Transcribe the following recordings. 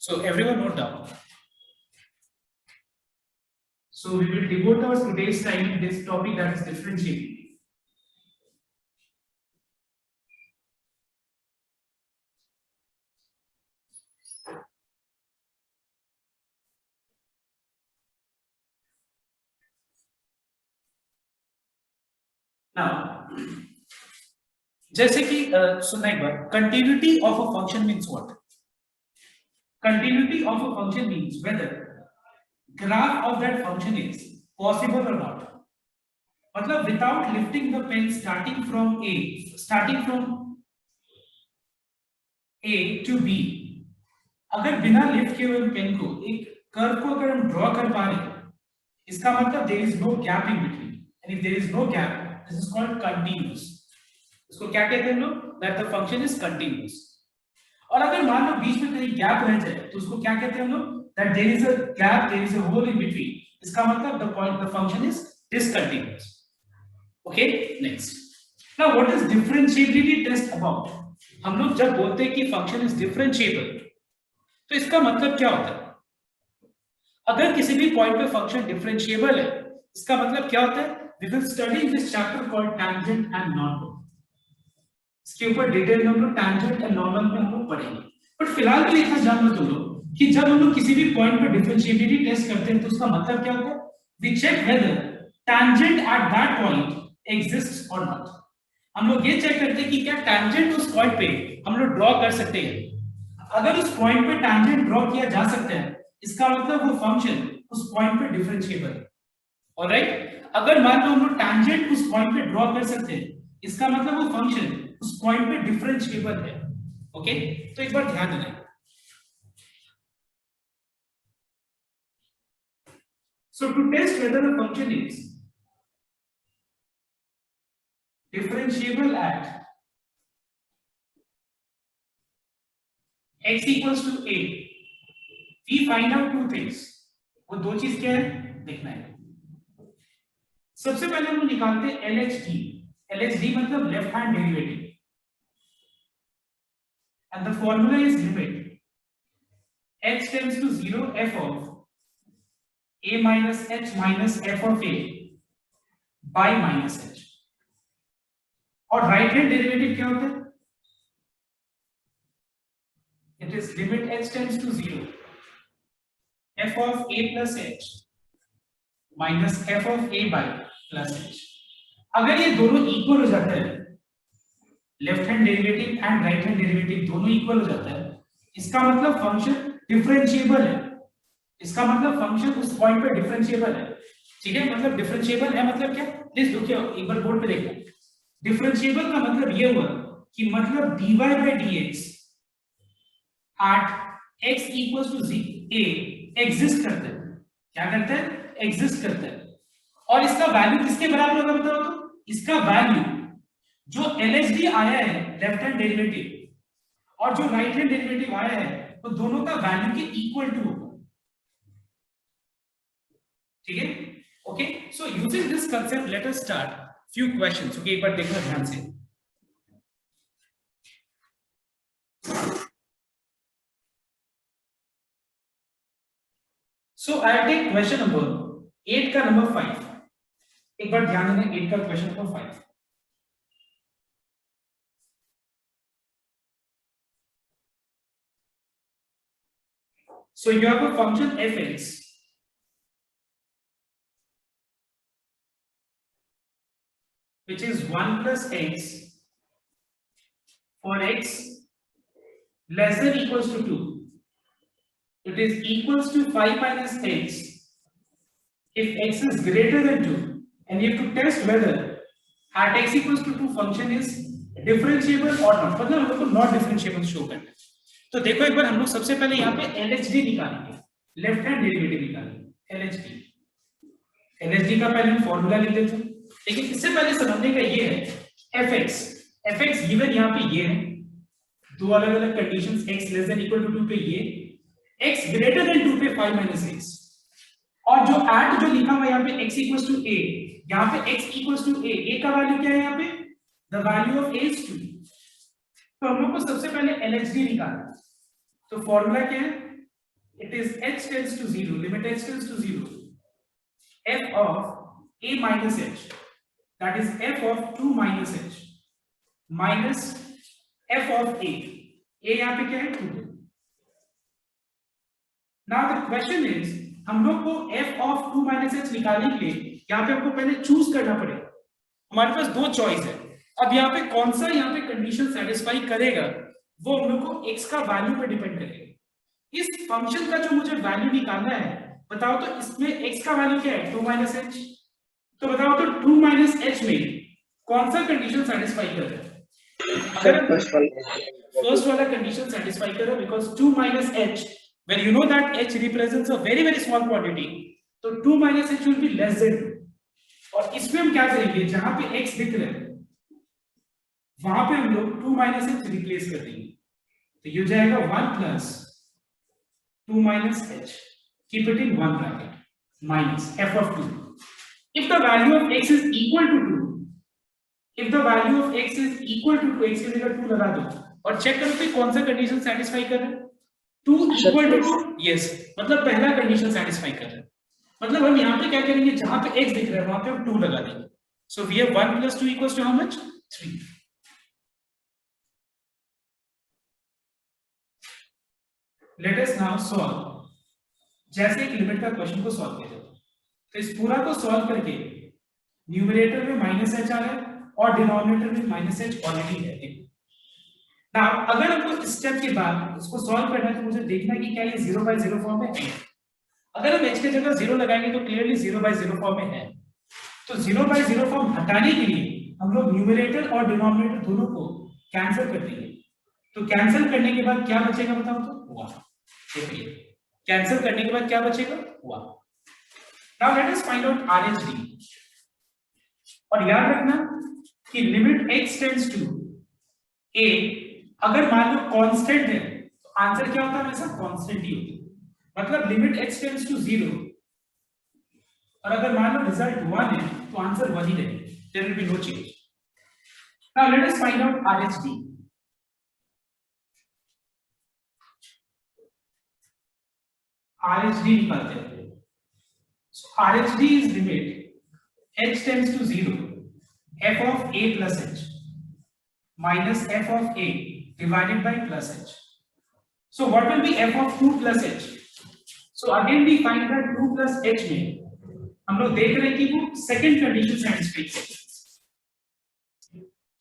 So everyone note down. So we will devote our today's time to this topic, that is differentiating. Now, जैसे कि सुनना एक बार, continuity of a function means what? Continuity of a function means whether graph of that function is possible or not. मतलब without lifting the pen starting from A to B, अगर बिना lift किए हुए pen को एक curve को अगर हम ड्रॉ कर पा रहे हैं, इसका मतलब there is no gap in between, and if there is no gap, this is called continuous. इसको क्या कहते हैं लोग? That the function is continuous. और अगर मान लो बीच में कहीं गैप रह जाए तो उसको क्या कहते हैं हम लोग? That there is a gap, there is a hole in between. इसका मतलब the function is discontinuous. Okay, next. Now what is differentiability test about? हम लोग जब बोलते हैं कि फंक्शन इज डिफरेंशिएबल, तो इसका मतलब क्या होता है? अगर किसी भी पॉइंट पे फंक्शन डिफरेंशिएबल है, इसका मतलब क्या होता है? We will study in this chapter called tangent and normal. इसके ऊपर डिटेल में हम लोग टैंजेंट एंड नॉर्मल में हम लोग पढ़ेंगे. बट फिलहाल तो इतना जान लो तुम लोग कि जब हम लोग किसी भी पॉइंट पे डिफरेंशिएबिलिटी टेस्ट करते हैं तो उसका मतलब क्या होता है? We check whether tangent at that point exists और नॉट. हम लोग ये चेक करते हैं कि क्या टैंजेंट उस पॉइंट पे हम लोग ड्रॉ कर सकते हैं. अगर उस पॉइंट पे टैंजेंट ड्रॉ किया जा सकता है, इसका मतलब वो फंक्शन उस पॉइंट पे डिफरेंशिएबल है. ऑलराइट, अगर मान लो हम लोग टैंजेंट उस पॉइंट पे ड्रॉ कर सकते हैं, इसका मतलब वो फंक्शन उस पॉइंट पे डिफरेंशिएबल है. ओके, तो एक बार ध्यान देना. So to test whether a function is differentiable at x equals to a, we find out two things. वो दो चीज क्या है देखना है. सबसे पहले हम निकालते हैं LHD. LHD मतलब left hand derivative, and the formula is limit h tends to 0 f of a minus h minus f of a by minus h. और राइट हैंड डेरिवेटिव क्या होता है? It is limit h tends to 0 f of a plus h minus f of a by plus h. अगर ये दोनों equal हो जाता है, left hand derivative and right hand derivative दोनों इक्वल हो जाता है, इसका मतलब फंक्शन डिफरेंशिएबल है. इसका मतलब फंक्शन उस पॉइंट पे डिफरेंशिएबल है. ठीक है, मतलब डिफरेंशिएबल है मतलब क्या? प्लीज देखिए, एक बार बोर्ड पे देखना. डिफरेंशिएबल का मतलब ये हुआ कि मतलब dy by dx at x equals to a exist करता है. क्या करता है? एग्जिस्ट करता है. और इसका वैल्यू किसके बराबर होगा बताओ तो? इसका वैल्यू जो LHD आया है लेफ्ट हैंड डेरिवेटिव और जो राइट हैंड डेरिवेटिव आया है, वो दोनों का वैल्यू के इक्वल टू होगा. ठीक है, okay. So using this concept let us start few questions. Okay, एक बार देखना ध्यान से. So I'll take question number 8 का number 5. एक बार ध्यान देना, 8 का question number 5. So you have a function fx which is 1 plus x for x less than equals to 2. It is equals to 5 minus x if x is greater than 2, and you have to test whether at x equals to 2 function is differentiable or not. मतलब हम लोग को not differentiable show करना है. तो देखो एक बार हम लोग सबसे पहले यहाँ पे LHD निकालेंगे, लेफ्ट हैंड डेरिवेटिव निकालेंगे. LHD का पहले हम फॉर्मूला लिख देते हैं. लेकिन इससे पहले समझने का ये है fx गिवन यहाँ पे ये है, दो अलग अलग conditions, x less than equal to 2 पे ये, x ग्रेटर देन 2 पे 5 माइनस x, और जो एट जो लिखा हुआ यहाँ पे x इक्वल्स टू a, यहाँ पे x इक्वल्स टू a का वैल्यू क्या है यहाँ पे? The value of a is 2. तो हम लोग को सबसे पहले LHD निकालना है. तो फॉर्मूला क्या है? it is h tends to 0, limit h tends to 0, f of a minus h, that is f of 2 minus h minus f of a यहाँ पे क्या है 2. Now the question is, हम लोग को f of 2 minus h निकालने के लिए यहाँ पे हमको पहले चूज करना पड़ेगा. हमारे पास दो चॉइस है. अब यहाँ पे कौन सा यहाँ पे कंडीशन सेटिस्फाई करेगा वो हम लोग को x का वैल्यू पे डिपेंड करेगा. इस फंक्शन का जो मुझे वैल्यू निकालना है, बताओ तो इसमें x का वैल्यू क्या है 2 minus h. तो बताओ तो 2 minus h में कौन सा कंडीशन सेटिस्फाई कर रहा है? अगर फर्स्ट वाला कंडीशन सेटिस्फाई कर रहा है, because 2 minus h, when you know that h represents a very very small quantity, तो 2 minus h will be less than 2. और इसमें हम क्या करेंगे, जहां पे x दिख रहा है वहां पे हम लोग 2 minus h रिप्लेस कर देंगे. तो ये हो जाएगा 1 plus 2 minus h, keep it in one bracket, minus f of 2. If the value of x is equal to 2, if the value of x is equal to 2, x की जगह 2 लगा दो और चेक करो कि कौन सा कंडीशन सेटिस्फाई कर रहा है. 2 equal to 2, yes, मतलब पहला कंडीशन सेटिस्फाई कर रहा है. मतलब हम यहाँ पे क्या करेंगे, जहां पे x दिख रहा है वहां पे हम 2 लगा देंगे. So we have 1 plus 2 equals to how much? 3. Let us now solve. जैसे एक लिमिट का क्वेश्चन को सॉल्व किया जाए, तो इस पूरा को सॉल्व करके न्यूमरेटर में -h आ रहा है और डिनोमिनेटर में -h ऑलरेडी है. Now, अगर हमको इस स्टेप के बाद इसको सॉल्व करना है तो मुझे देखना है कि क्या ये 0/0 फॉर्म में है. अगर हम h की जगह 0 लगाएंगे तो क्लियरली 0/0 फॉर्म में है. तो 0/0 फॉर्म हटाने के लिए हम लोग न्यूमरेटर और डिनोमिनेटर दोनों को कैंसिल कर देंगे. तो कैंसिल करने के बाद क्या बचेगा बताओ तो 1. देखिए कैंसिल करने के बाद क्या बचेगा 1. Now let us find out RHD. और याद रखना कि limit x tends to a अगर मान लो कांस्टेंट है तो आंसर क्या होता है, हमेशा कांस्टेंट ही होता है. मतलब लिमिट x टेंड्स टू 0 और अगर मान लो रिजल्ट 1 है तो आंसर 1 ही रहेगा. There will be no change. Now let us find out RHD. RHD निकालते हैं. So RHD is limit h tends to 0, f of a plus h minus f of a divided by plus h. So what will be f of 2 plus h? So again we find that 2 plus h में हम लोग देख रहे हैं कि वो second condition satisfy करता है.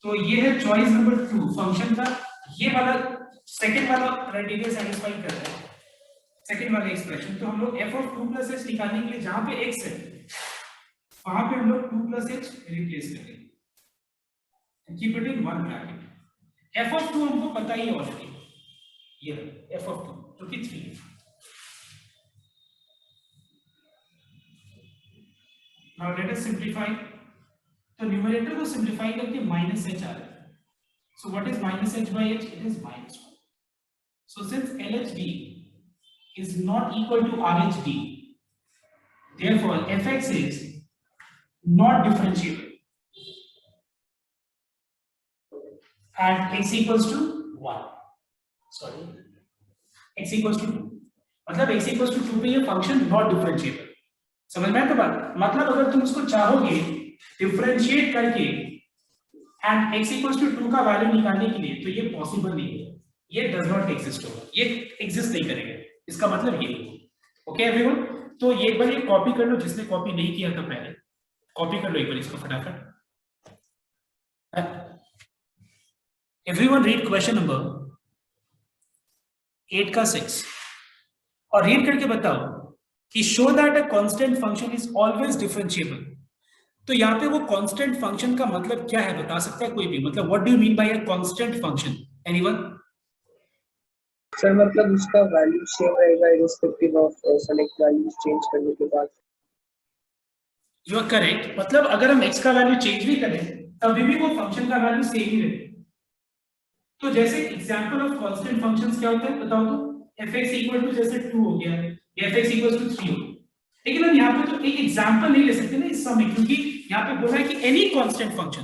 तो ये है चॉइस नंबर 2 फंक्शन का. ये वाला सेकंड वाला क्राइटेरिया सेटिस्फाई कर रहा है, सेकंड वाला एक्सप्रेशन. तो हम लोग f of 2 plus h निकालने के लिए जहां पे x है वहां पे हम लोग 2 plus h रिप्लेस करेंगे. Keep it in one bracket. f of 2 हमको पता ही है ऑलरेडी, ये f of 2 जो कि 3 है. नाउ लेट अस सिंपलीफाई. तो न्यूमरेटर को सिंपलीफाई करके -h आ रहा है. So what is -h by h? It is -1. So since LHD is not equal to RHD, therefore fx is not differentiable and x equals to 1. Sorry, x equals to 2. मतलब x equals to 2 पे ये function not differentiable. समझ में आया तो बात? मतलब अगर तुम उसको चाहोगे डिफरेंशिएट करके एंड x equals to 2 का वैल्यू निकालने के लिए तो ये पॉसिबल नहीं है. ये डज नॉट एग्जिस्ट होगा, ये एग्जिस्ट नहीं करेगा. इसका मतलब ये. ओके एवरीवन, तो ये एक बार ये कॉपी कर लो, जिसने कॉपी नहीं किया था पहले कॉपी कर लो एक बार इसको फटाफट. एवरीवन रीड क्वेश्चन नंबर 8 का 6 और रीड करके बताओ कि show that a constant function is always differentiable. तो यहाँ पे वो कांस्टेंट फंक्शन का मतलब क्या है बता सकता है कोई भी? मतलब what do you mean by a constant function? Anyone? Sir मतलब उसका वैल्यू सेम रहेगा irrespective of select values change करने के बाद. You are correct. मतलब अगर हम x का वैल्यू चेंज भी करें तभी भी वो फंक्शन का वैल्यू सेम ही रहेगा. तो जैसे एग्जांपल ऑफ कांस्टेंट फंक्शंस क्या होते हैं बताओ तो? fx इक्वल टू जैसे 2 हो गया या fx इक्वल टू 3 हो. लेकिन हम यहाँ पे तो एक एग्जांपल नहीं ले सकते ना इस समय, क्योंकि यहाँ पे बोला है कि एनी कांस्टेंट फंक्शन.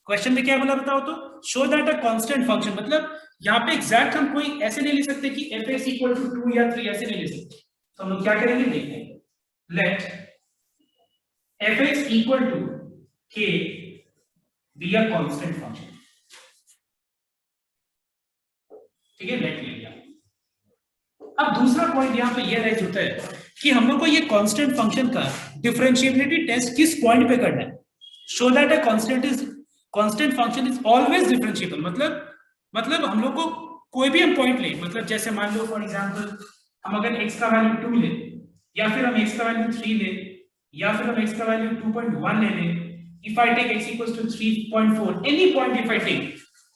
क्वेश्चन में क्या बोला बताओ तो? Show that a constant function, मतलब यहाँ पे एग्जैक्ट हम कोई ऐसे नहीं ले सकते कि fx इक्वल टू 2 या 3, ऐसे नहीं ले सकते। तो हम लोग क्या करेंगे देखते हैं। Let fx equal to k be a constant function. ठीक है, लेट ले लिया। अब दूसरा पॉइंट यहाँ पे ये राइज होता है कि हम लोग को ये कांस्टेंट फंक्शन का डिफरेंशिएबिलिटी टेस्ट किस पॉइंट पे करना है। Show that a constant function is always differentiable, मतलब हम लोग को कोई भी हम पॉइंट ले, मतलब जैसे मान लो फॉर एग्जांपल हम अगर x का वैल्यू 2 ले, या फिर हम x का वैल्यू 3 ले, या फिर हम x का वैल्यू 2.1 ले लें, if I take x equals to 3.4, any point if I take,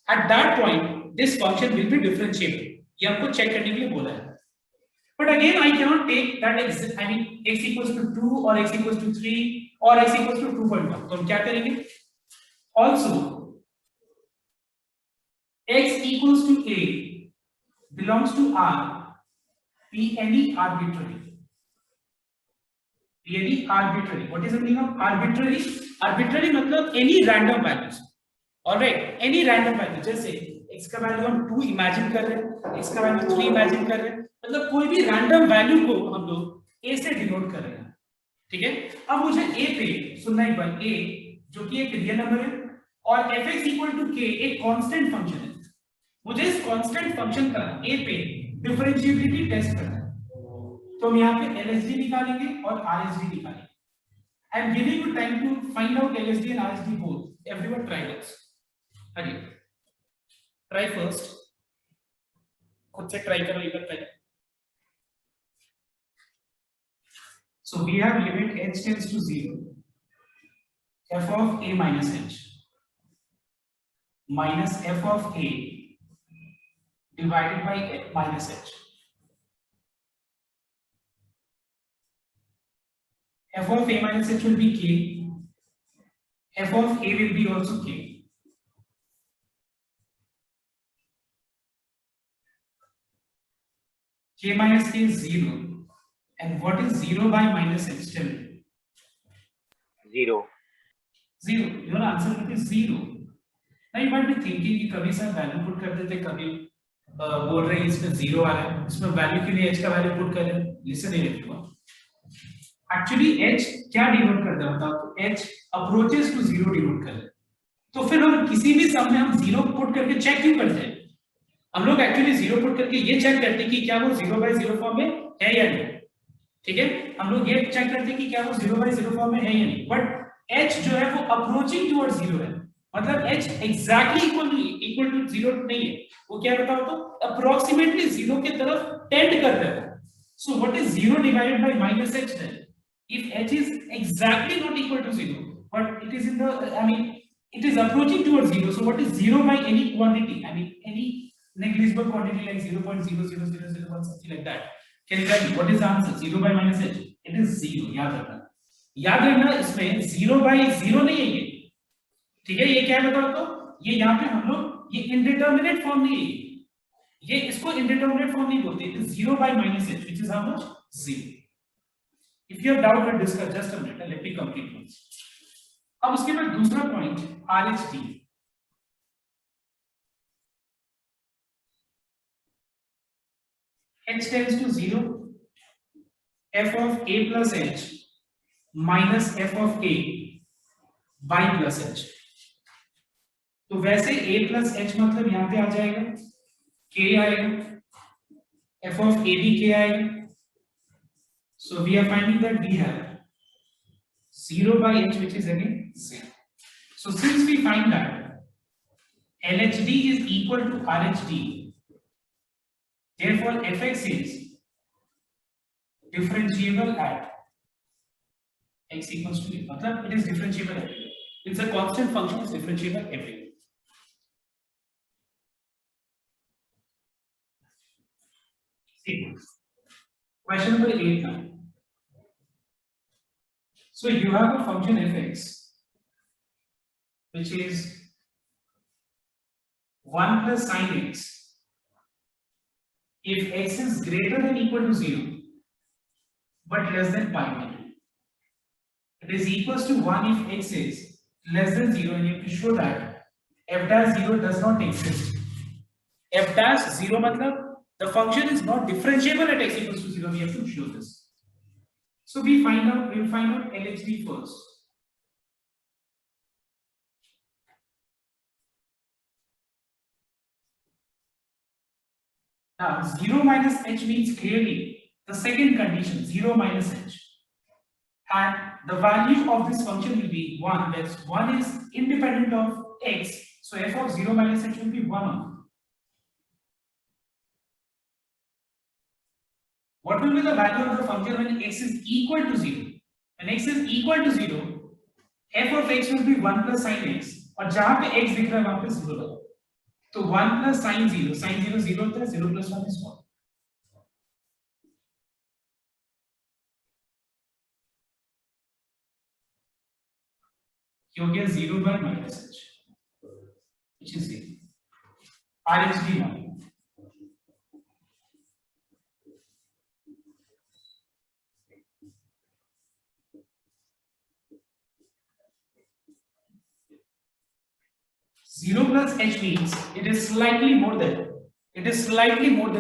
at that point this function will be differentiable, ये हमको चेक करने के लिए बोला है। But again, I cannot take that x equals to 2 or x equals to 3 or x equals to 2.1. तो हम क्या करेंगे? Also, x equals to a belongs to R, be any arbitrary. Be any arbitrary. What is the meaning of arbitrary? Arbitrary मतलब any random values. Alright, any random value. जैसे x का value हम 2 imagine कर रहे हैं, x का value 3 imagine कर रहे हैं, मतलब कोई भी रैंडम वैल्यू को हम लोग a से डिनोट कर रहे हैं। ठीक है, अब मुझे a पे सुनना एक बार, a जो कि एक रियल नंबर है और fx इक्वल टू k एक कांस्टेंट फंक्शन है, मुझे इस कांस्टेंट फंक्शन का a पे डिफरेंशिएबिलिटी टेस्ट करना है। तो हम यहाँ पे LHD निकालेंगे और RHD निकालेंगे। I am giving you time to find out LHD and RHD both. Everyone try this. Again, try first. खुद से try करो एक बार पहले। So we have limit h tends to 0, f of a minus h minus f of a divided by minus h. F of a minus h will be k, f of a will be also k. K minus k is 0. And what is 0 by minus h? Tell me. 0. 0. Your answer will be 0. Now you might be thinking कि कभी sir value put कर देते, कभी बोल रहे हैं इसमें 0 आ रहा है, इसमें वैल्यू के लिए h का वैल्यू पुट कर रहे हैं। लिसन एवरीवन, एक्चुअली h क्या डिनोट करता है बताओ? तो h अप्रोचेस टू 0 डिनोट कर रहे हैं। तो फिर हम किसी भी सम में हम 0 पुट करके चेक क्यों करते हैं? हम लोग एक्चुअली 0 पुट करके ये चेक करते हैं कि क्या वो 0 by 0 फॉर्म में है या नहीं। ठीक है, हम लोग ये चेक करते हैं कि क्या वो 0 by 0 फॉर्म में है या नहीं। बट h जो है वो अप्रोचिंग टुवर्ड्स 0 है, मतलब h एग्जैक्टली इक्वल टू 0 नहीं है, वो क्या बताओ तो अप्रोक्सीमेटली 0 की तरफ टेंड कर रहा है। So what is 0 divided by minus h then? If h is exactly not equal to 0, but it is in the, it is approaching towards 0. So what is 0 by any quantity? Any negligible quantity like 0.00001, something like that. Can you tell me what is the answer? 0 by minus h. It is 0. याद रखना इसमें 0 by 0 नहीं है ये। ठीक है, ये क्या है बताओ तो? ये यहाँ पे हम लोग ये इंडिटरमिनेट फॉर्म नहीं है, ये इसको इंडिटरमिनेट फॉर्म नहीं बोलते। It is 0 by minus h, which is how much? 0. If you have doubt, we'll discuss. Just a minute. Let me complete once. अब उसके बाद दूसरा point RHD। h tends to 0, f of a plus h minus f of a by plus h. तो वैसे a plus h मतलब यहां पे आ जाएगा k आएगा, f of a भी k आएगा। So we are finding that we have 0 by h, which is again 0. So since we find that LHD is equal to RHD, therefore fx is differentiable at x equals to a. मतलब it is differentiable everywhere. It's a constant function, is differentiable everywhere. See, question number 8 now. So you have a function fx which is 1 plus sin x if x is greater than equal to 0 but less than pi by 2. It is equals to 1 if x is less than 0, and you have to show that f dash 0 does not exist. F dash 0 matlab the function is not differentiable at x equals to 0. We have to show this. So we'll find out LHD first. Now 0 minus h means clearly the second condition, 0 minus h. And the value of this function will be 1, where 1 is independent of x. So f of 0 minus h will be 1 only. What will be the value of the function when x is equal to 0? When x is equal to 0, f of x will be 1 plus sin x. और जहां पे x दिख रहा है वहां पे 0 लगा. तो 1 plus sin 0, sin 0 0 होता है, 0 plus 1 is 1. क्योंकि 0 by minus h, which is 0. RHD now. Zero plus h means it is slightly more than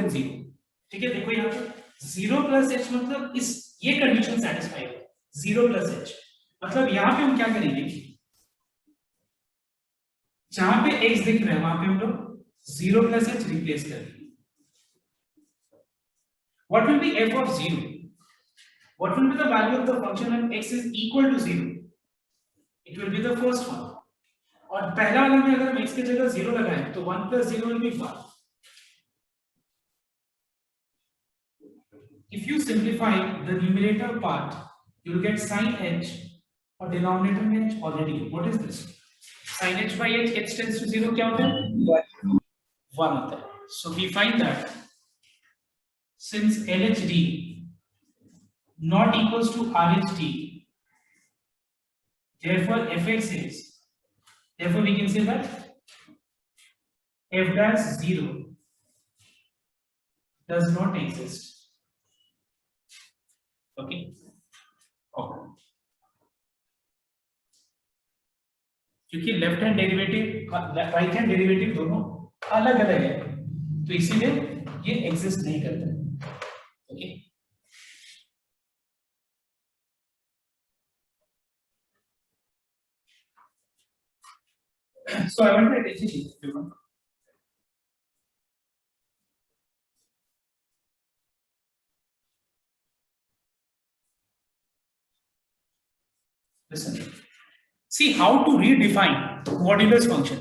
0. ठीक है, देखो यहाँ पे 0 plus h मतलब इस ये कंडीशन सेटिस्फाई है. 0 plus h मतलब यहाँ पे हम क्या करेंगे, जहां पे x दिख रहा है वहां पे हम लोग 0 plus h रिप्लेस करेंगे. What will be f of 0? What will be the value of the function when x is equal to 0? It will be the first one. और पहला वाला में अगर हम x की जगह 0 लगाएं तो 1 plus 0 will be 1. If you simplify the numerator part, you will get sin h, और denominator में h already. What is this? Sin h by h, h tends to 0 क्या होता है? 1 होता है. So we find that since LHD not equals to RHD, therefore fx is, therefore we can say that f dash 0 does not exist. Okay. Okay. क्योंकि left hand derivative right hand derivative दोनों अलग अलग है, तो इसीलिए ये exist नहीं करता है. Okay. So I want to teach you. Listen. See how to redefine modulus function.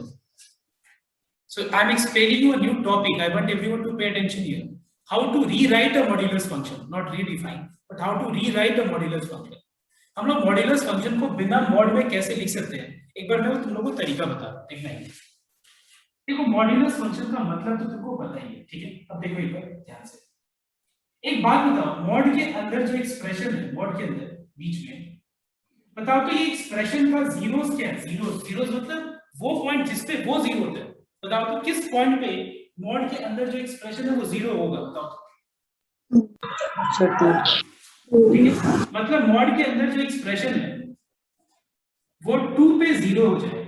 So I am explaining you a new topic. I want everyone to pay attention here. How to rewrite a modulus function, not redefine, but how to rewrite a modulus function. हम लोग modulus function को बिना mod में कैसे लिख सकते हैं, एक बार मैं तुम लोगों को तरीका बता देखना है. देखो मॉड्यूलस फंक्शन का मतलब तो तुमको पता ही है, ठीक है. अब देखो एक बार ध्यान से, एक बात बताओ, मॉड के अंदर जो एक्सप्रेशन है, मॉड के अंदर बीच में बताओ तो ये एक्सप्रेशन का जीरोस क्या है? जीरोस मतलब वो पॉइंट जिस पे वो जीरो होता है. बताओ तो किस पॉइंट पे मॉड के अंदर जो एक्सप्रेशन है वो जीरो होगा, बताओ. मतलब मॉड के अंदर जो एक्सप्रेशन है वो 2 पे 0 हो जाए,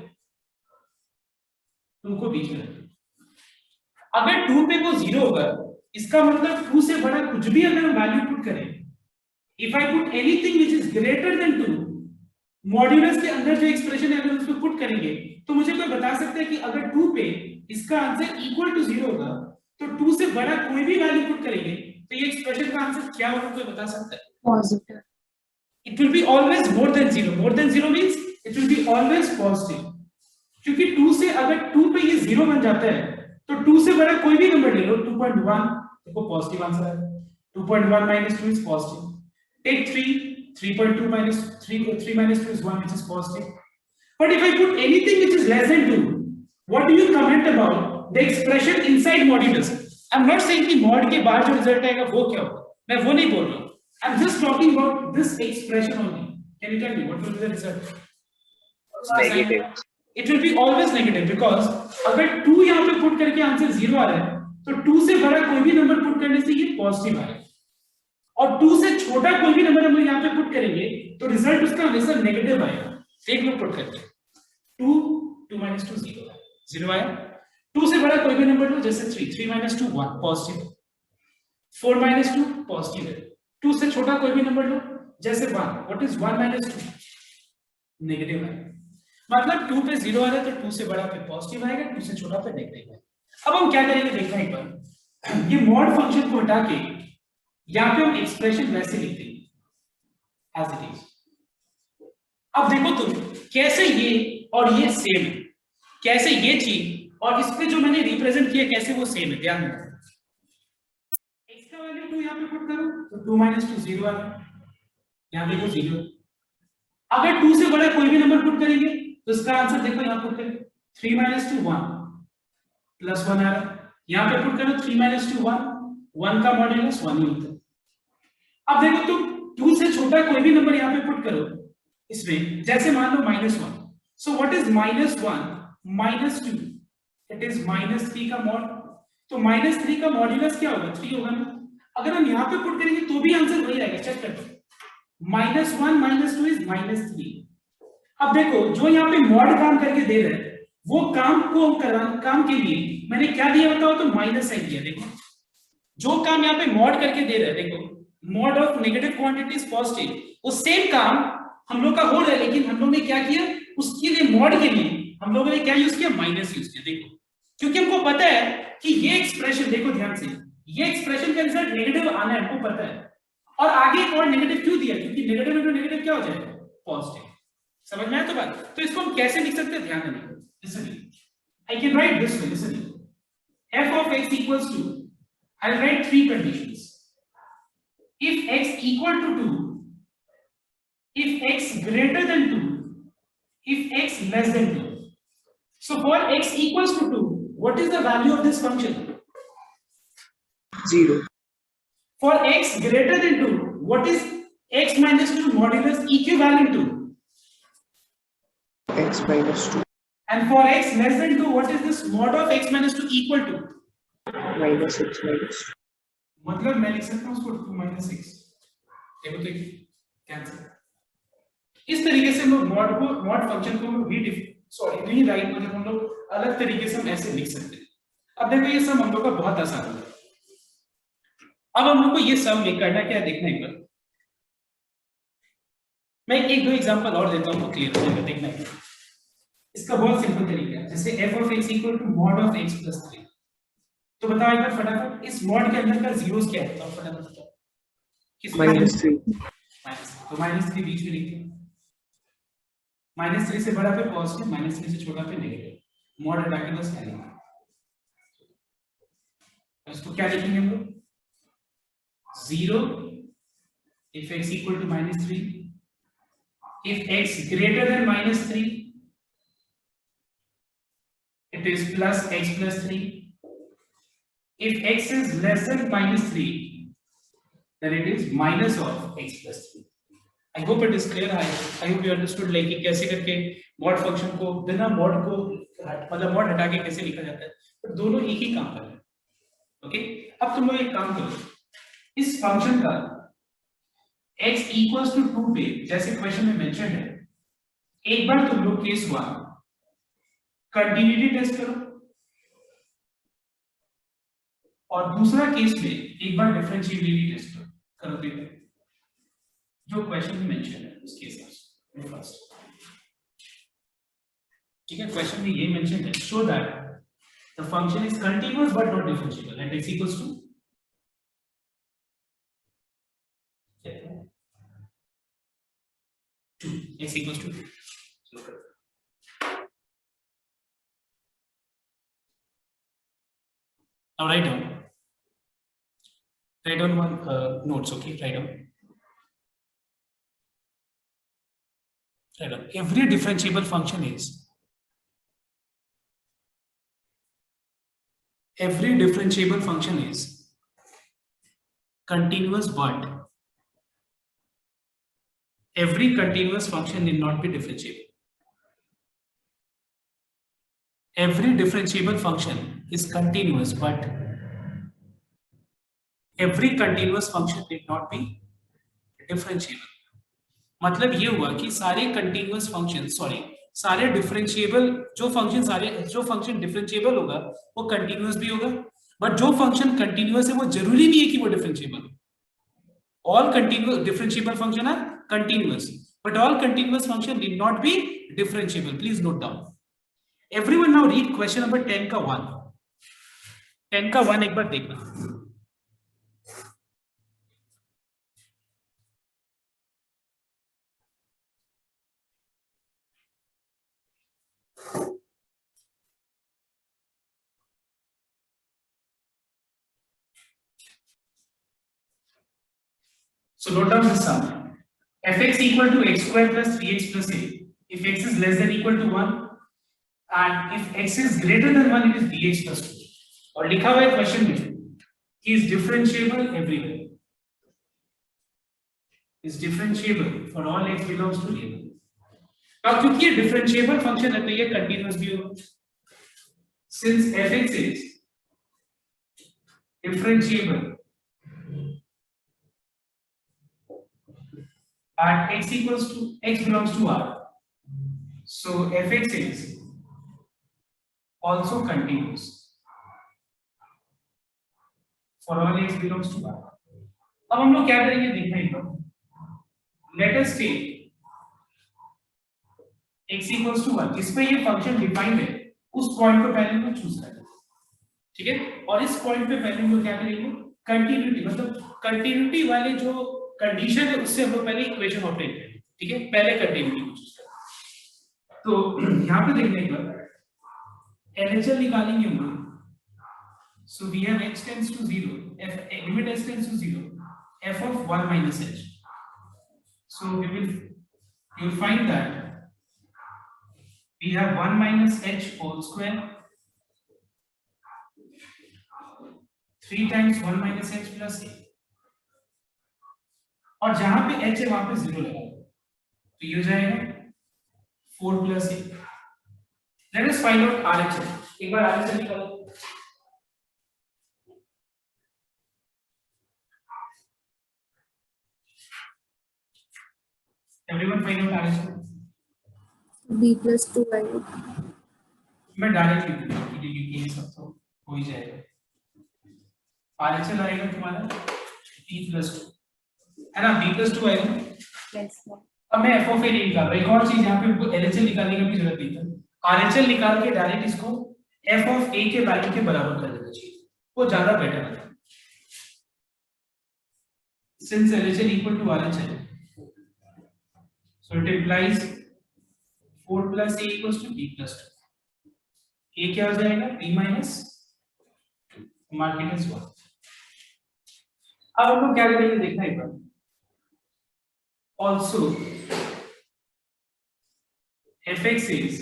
2 को बीच में रखें. अगर 2 पे वो 0 होगा, इसका मतलब 2 से बड़ा कुछ भी अगर हम वैल्यू पुट करें, if I put anything which is greater than 2, modulus के अंदर जो एक्सप्रेशन है अगर उसको पुट करेंगे तो मुझे कोई बता सकता है कि अगर 2 पे इसका आंसर इक्वल टू 0 होगा तो 2 से बड़ा कोई भी वैल्यू पुट करेंगे तो ये एक्सप्रेशन का आंसर क्या होगा, कोई बता सकता है? Positive. It will be always more than 0. More than 0 means it will be always positive. क्योंकि 2 से अगर 2 पे ये 0 बन जाता है तो 2 से बड़ा कोई भी नंबर ले लो, 2.1 देखो पॉजिटिव आंसर है. 2.1 minus 2 is positive. Take 3, 3.2 minus 3 minus 2 is 1, which is positive. But if I put anything which is less than 2, what do you comment about the expression inside modulus? I'm not saying कि mod के बाहर जो result आएगा वो क्या होगा, मैं वो नहीं बोल रहा हूँ. I'm just talking about this expression only. Can you tell me what will be the result? Negative. It will be always negative because अगर 2 यहाँ पे पुट करके आंसर 0 आ रहा है तो 2 से बड़ा कोई भी नंबर पुट करने से ये पॉजिटिव आएगा, और 2 से छोटा कोई भी नंबर हम यहाँ पे पुट करेंगे तो रिजल्ट उसका हमेशा नेगेटिव आएगा. देख लो पुट करके 2 2 minus 2 0. 0 आया। 2 से बड़ा कोई भी नंबर लो, जैसे 3 माइनस 2 1 पॉजिटिव, 4 माइनस 2 पॉजिटिव है। 2 से छोटा कोई भी नंबर लो, जैसे 1, व्हाट इज 1 माइनस 2 नेगेटिव है। मतलब 2 पे 0 आ रहा है तो 2 से बड़ा पे पॉजिटिव आएगा, 2 से छोटा पे नेगेटिव है। अब हम क्या करेंगे देखना एक बार, ये मॉड फंक्शन को हटा के यहां पे हम एक्सप्रेशन वैसे लिखते हैं एज इट इज। अब देखो तुम कैसे ये और ये सेम है, कैसे ये चीज और इस पे जो मैंने रिप्रेजेंट किया कैसे वो सेम है। ध्यान दो, x का वैल्यू 2 यहां पे पुट करो तो 2 माइनस 2 0 आ गया, यहां देखो 0। अगर 2 से बड़ा कोई भी नंबर पुट करेंगे तो इसका आंसर देखो यहां पुट करें 3 माइनस 2 1 प्लस 1 आ रहा है, यहां पे पुट करो 3 माइनस 2 1, 1 का मॉड्यूलस 1 ही होता है। अब देखो तुम 2 से छोटा कोई भी नंबर यहां पे पुट करो इसमें, जैसे मान लो -1, सो व्हाट इज -1 -2, इट इज -3 का मॉड, तो -3 का मॉड्यूलस क्या होगा 3 होगा ना। अगर हम यहां पे पुट करेंगे तो भी आंसर वही आएगा, चेक करो -1 -2 इज -3। अब देखो जो यहाँ पे मॉड काम करके दे रहा है वो काम के लिए मैंने क्या दिया बताओ, तो माइनस साइन दिया। देखो जो काम यहाँ पे मॉड करके दे रहा है, देखो mod of negative quantity is positive, वो सेम काम हम लोग का हो रहा है, लेकिन हम लोग ने क्या किया उसके लिए मॉड के लिए हम लोगों ने क्या यूज किया, माइनस यूज किया। देखो क्योंकि हमको पता है कि ये एक्सप्रेशन, देखो ध्यान से, ये एक्सप्रेशन का रिजल्ट नेगेटिव आना है, हमको पता है। और आगे एक और नेगेटिव क्यों दिया, क्योंकि नेगेटिव इंटू नेगेटिव क्या हो जाएगा, पॉजिटिव। समझ में आया तो बात। तो इसको हम कैसे लिख सकते हैं, ध्यान देना। Listen, I can write this way. Listen, f of x equals to, I'll write 3 conditions. If x equal to 2, if x greater than 2, if x less than 2. So for x equals to 2, what is the value of this function? 0. For x greater than 2, what is x minus 2 modulus equivalent to? X minus 2. And for x less than 2, what is this mod of x minus 2 equal to? Minus x minus 2. मतलब मैं लिख सकता हूँ उसको 2 minus 6। देखो तो cancel. इस तरीके से हम लोग मॉड फंक्शन को रीराइट मतलब हम लोग अलग तरीके से हम ऐसे लिख सकते हैं। अब देखो ये सब हम लोग का बहुत आसान है। अब हम लोग को ये सब करना क्या है देखना एक बार। मैं एक दो एग्जांपल और देता हूँ तो क्लियर हो जाएगा, देखना है। इसका बहुत सिंपल तरीका है, जैसे f of x equal to mod of x plus 3। तो बताओ एक बार फटाफट, इस मॉड के अंदर का जीरोस क्या है, तो फटाफट बताओ। -3। तो -3 बीच में लिखते हैं, -3 से बड़ा पे पॉजिटिव, -3 से छोटा पे नेगेटिव, मॉड हटा के बस क्या लिखना है। इसको क्या लिखेंगे हम लोग, 0 if x equal to -3, if x greater than -3, it is plus x plus 3. If x is less than -3, then it is minus of x plus 3. I hope it is clear. I hope you understood like कि कैसे करके mod function को बिना mod को मतलब mod हटा के कैसे लिखा जाता है, पर दोनों एक ही काम कर रहे हैं। ओके, अब तुम लोग एक काम करो, इस फंक्शन का x equals to 2 पे जैसे क्वेश्चन में मेंशन है, एक बार तुम लोग केस 1 कंटिन्यूटी टेस्ट करो और दूसरा केस में एक बार डिफरेंशिएबिलिटी टेस्ट करो देखो जो क्वेश्चन में मेंशन है उसके हिसाब से फर्स्ट। ठीक है, क्वेश्चन में ये मेंशन है, show that the function is continuous but not differentiable eight x equals to 2, x equals to 2. Now write down one notes. Okay, write down every differentiable function is continuous, but every continuous function need not be differentiable. Every differentiable function is continuous, but every continuous function need not be differentiable. मतलब ये हुआ कि सारे continuous function सारे differentiable जो function differentiable होगा वो continuous भी होगा, बट जो फंक्शन कंटिन्यूअस है वो जरूरी नहीं है कि वो डिफरेंशिएबल हो। All continuous differentiable function are continuous, but all continuous function need not be differentiable. Please note down. Everyone now read question number 10 का 1. 10 का 1 एक बार देखना. So note down this sum. Fx equal to x square plus 3x plus a. If x is less than equal to 1 and if x is greater than 1, it is dx plus 2. और लिखा हुआ है question में कि is differentiable everywhere. Is differentiable for all x belongs to real. अब क्योंकि ये differentiable function है तो ये continuous भी होगा. Since fx is differentiable at x equals to x belongs to r, so fx is also continuous for all x belongs to r. अब हम लोग क्या करेंगे देखना एक बार. Let us take x equals to 1. इस पे ये फंक्शन डिफाइंड है, उस पॉइंट को पहले हम लोग चूज करेंगे, ठीक है. और इस पॉइंट पे पहले हम लोग क्या करेंगे, कंटिन्यूटी मतलब कंटिन्यूटी वाले जो कंडीशन है उससे हम लोग पहले इक्वेशन ऑब्टेन करेंगे, ठीक है. पहले कंटिन्यूटी को चूज करेंगे. तो यहाँ पे देखने एक बार LHL निकालेंगे हम लोग. So we have x tends to 0, limit x tends to 0, f of 1 minus h. So you will find that we have 1 minus h whole square 3 times 1 minus h plus a. और जहां पे h है वहां पे 0 लगा तो ये हो जाएगा 4 plus a. Let us find out RHS. एक बार RHS निकालो. Everyone find out RHS. b plus 2y. मैं डायरेक्ट लिख दूंगा क्योंकि ये सब तो हो ही जाएगा. RHS आएगा तुम्हारा b plus 2 है ना, b plus 2 आएगा. Yes, sir. अब मैं f of a नहीं निकाल रहा. एक और चीज यहाँ पे हमको LHL निकालने की भी जरूरत नहीं है. RHL निकाल के डायरेक्ट इसको f of a के वैल्यू के बराबर कर देना चाहिए, वो ज्यादा बेटर है. Since LHL equal to RHL, so it implies 4 plus a equals to b plus 2. a क्या हो जाएगा, b minus 2, मार्किंग इज 1. अब हम लोग क्या करेंगे देखना एक बार. Also fx is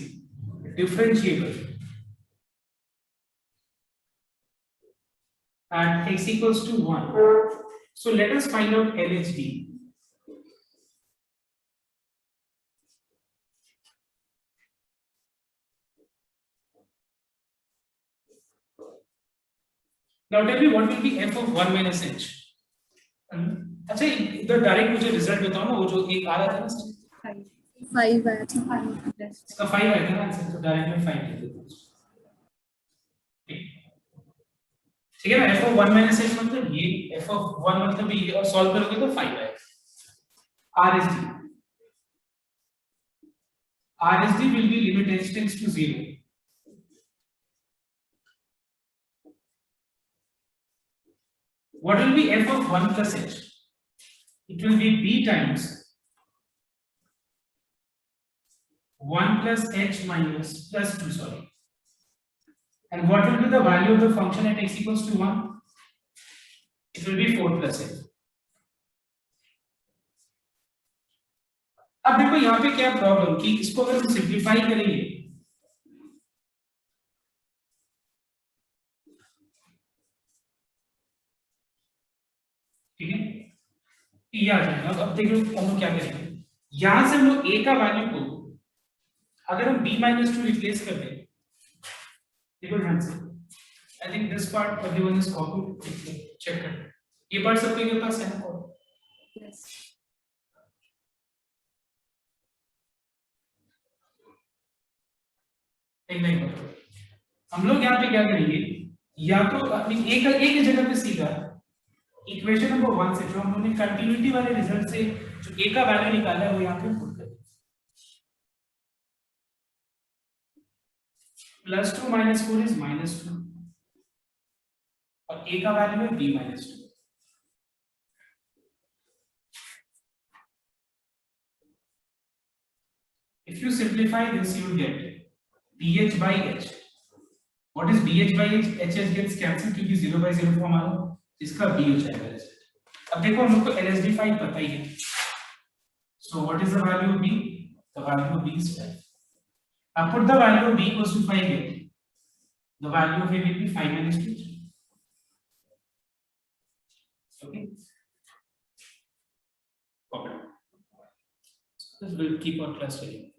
differentiable at x equals to 1. So let us find out LHD. Now tell me what will be f of 1 minus h. अच्छा इधर डायरेक्ट मुझे रिजल्ट बताओ ना, वो जो एक आ रहा था ना 5 आया था. इसका 5 आया था ना आंसर, तो डायरेक्ट में 5 लिख देता हूं. ठीक है ना. f of 1 minus h मतलब ये, f of 1 मतलब ये, और सॉल्व करोगे तो 5 आएगा. RSD will be limit h tends to 0. What will be f of 1 plus h? It will be b times 1 plus h minus plus 2, sorry. And what will be the value of the function at x equals to 1? It will be 4 plus h. अब देखो यहाँ पे क्या problem कि इसको अगर हम simplify करेंगे ठीक है, ये आ जाएगा. अब देखो हम लोग क्या करेंगे, यहां से हम लोग a का वैल्यू को अगर हम b minus 2 रिप्लेस कर दें, देखो ध्यान से. I think this part everyone is copy, check कर. ये पार्ट सबके पास है ना. Yes. नहीं पता। हम लोग यहाँ पे क्या करेंगे, या तो एक एक जगह पे सीधा इक्वेशन नंबर 1 से जो हमने कंटिन्यूटी वाले रिजल्ट से जो a का वैल्यू निकाला है वो यहाँ पे पुट करें। +2 - 4 इज -2 और a का वैल्यू है b - 2। If you simplify this, you will get bh by h. What is bh by h? h gets cancelled क्योंकि 0/0 फॉर्म आ रहा है, इसका b हो जाएगा रिजल्ट। अब देखो हम लोग को LSD5 पता ही है, so what is the value of b? The value of b is 5. Now put the value of b equals to 5 here. The value of a will be 5 - 2, 3. Okay. Okay. So this will keep our class ready.